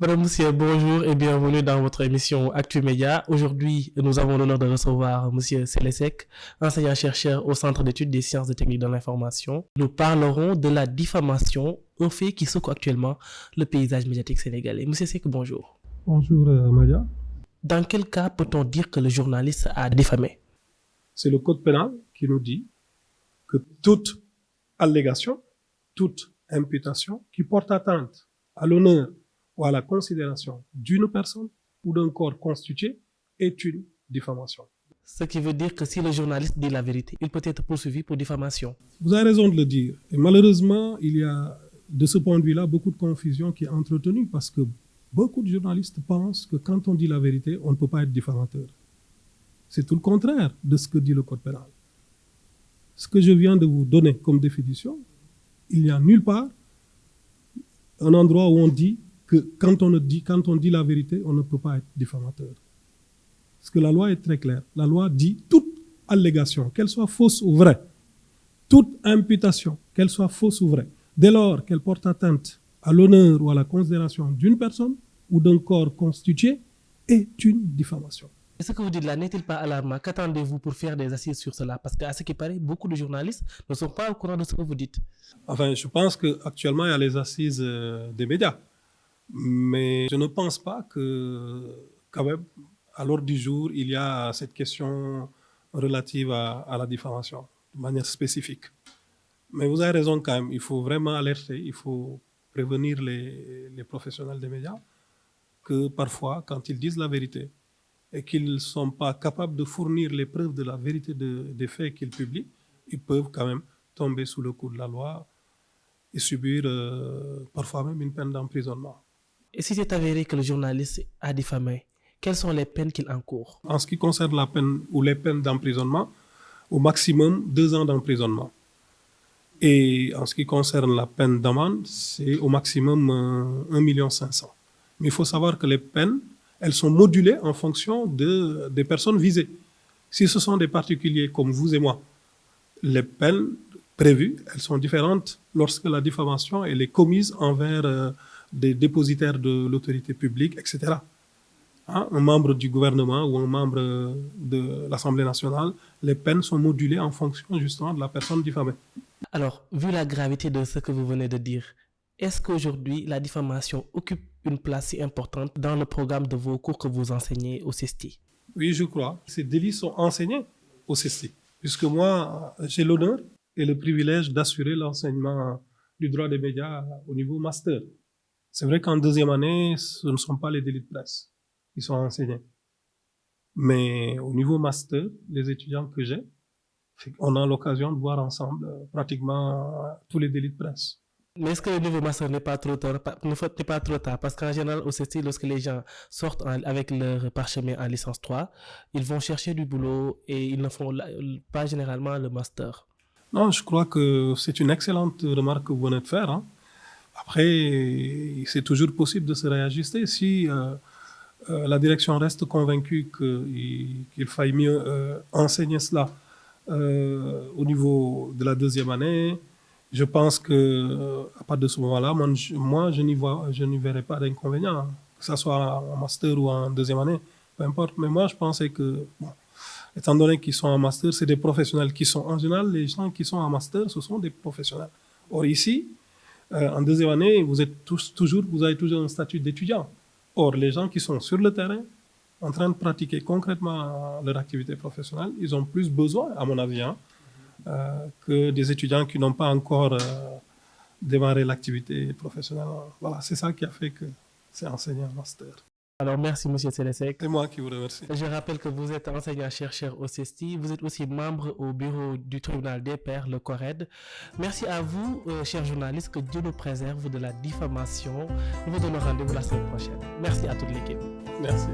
Madame, Monsieur, bonjour et bienvenue dans votre émission Actu Média. Aujourd'hui, nous avons l'honneur de recevoir Monsieur Selesek, enseignant-chercheur au Centre d'études des sciences et techniques de l'information. Nous parlerons de la diffamation, un fait qui secoue actuellement le paysage médiatique sénégalais. Monsieur Sek, bonjour. Bonjour Maria. Dans quel cas peut-on dire que le journaliste a diffamé? C'est le code pénal qui nous dit que toute allégation, toute imputation qui porte atteinte à l'honneur ou à la considération d'une personne ou d'un corps constitué est une diffamation. Ce qui veut dire que si le journaliste dit la vérité, il peut être poursuivi pour diffamation. Vous avez raison de le dire. Et malheureusement, il y a de ce point de vue-là beaucoup de confusion qui est entretenue parce que beaucoup de journalistes pensent que quand on dit la vérité, on ne peut pas être diffamateur. C'est tout le contraire de ce que dit le code pénal. Ce que je viens de vous donner comme définition, il n'y a nulle part un endroit où on dit que quand on dit la vérité, on ne peut pas être diffamateur. Parce que la loi est très claire. La loi dit toute allégation, qu'elle soit fausse ou vraie, toute imputation, qu'elle soit fausse ou vraie, dès lors qu'elle porte atteinte à l'honneur ou à la considération d'une personne ou d'un corps constitué, est une diffamation. Et ce que vous dites là n'est-il pas alarmant? Qu'attendez-vous pour faire des assises sur cela? Parce qu'à ce qui paraît, beaucoup de journalistes ne sont pas au courant de ce que vous dites. Enfin, je pense qu'actuellement, il y a les assises des médias. Mais je ne pense pas que, quand même, à l'ordre du jour, il y a cette question relative à la diffamation, de manière spécifique. Mais vous avez raison quand même, il faut vraiment alerter, il faut prévenir les professionnels des médias que parfois, quand ils disent la vérité et qu'ils ne sont pas capables de fournir les preuves de la vérité des faits qu'ils publient, ils peuvent quand même tomber sous le coup de la loi et subir parfois même une peine d'emprisonnement. Et si c'est avéré que le journaliste a diffamé, quelles sont les peines qu'il encourt? En ce qui concerne la peine ou les peines d'emprisonnement, au maximum 2 ans d'emprisonnement. Et en ce qui concerne la peine d'amende, c'est au maximum 1,5 million. Mais il faut savoir que les peines, elles sont modulées en fonction des personnes visées. Si ce sont des particuliers comme vous et moi, les peines prévues, elles sont différentes lorsque la diffamation elle est commise envers des dépositaires de l'autorité publique, etc. Hein, un membre du gouvernement ou un membre de l'Assemblée nationale, les peines sont modulées en fonction justement de la personne diffamée. Alors, vu la gravité de ce que vous venez de dire, est-ce qu'aujourd'hui la diffamation occupe une place si importante dans le programme de vos cours que vous enseignez au CESTI? Oui, je crois. Ces délits sont enseignés au CESTI, puisque moi, j'ai l'honneur et le privilège d'assurer l'enseignement du droit des médias au niveau master. C'est vrai qu'en 2e année, ce ne sont pas les délits de presse qui sont enseignés. Mais au niveau master, les étudiants que j'ai, on a l'occasion de voir ensemble pratiquement tous les délits de presse. Mais est-ce que le niveau master n'est pas trop tard? N'est pas trop tard parce qu'en général, au CESTI, lorsque les gens sortent avec leur parchemin en licence 3, ils vont chercher du boulot et ils ne font pas généralement le master. Non, je crois que c'est une excellente remarque que vous venez de faire. Hein. Après, c'est toujours possible de se réajuster. Si la direction reste convaincue qu'il faille mieux enseigner cela au niveau de la 2e année, je pense qu'à partir de ce moment-là, moi je n'y verrai pas d'inconvénient, que ce soit en master ou en 2e année, peu importe. Mais moi, je pensais que, bon, étant donné qu'ils sont en master, c'est des professionnels qui sont, en général, les gens qui sont en master, ce sont des professionnels. Or ici, en 2e année, vous avez toujours un statut d'étudiant. Or, les gens qui sont sur le terrain, en train de pratiquer concrètement leur activité professionnelle, ils ont plus besoin, à mon avis, que des étudiants qui n'ont pas encore démarré l'activité professionnelle. Voilà, c'est ça qui a fait que c'est enseigné en master. Alors, merci, M. Selesek. C'est moi qui vous remercie. Je rappelle que vous êtes enseignant-chercheur au CESTI. Vous êtes aussi membre au bureau du tribunal des pairs, le CORED. Merci à vous, chers journalistes, que Dieu nous préserve de la diffamation. Nous vous donnons rendez-vous la semaine prochaine. Merci à toute l'équipe. Merci.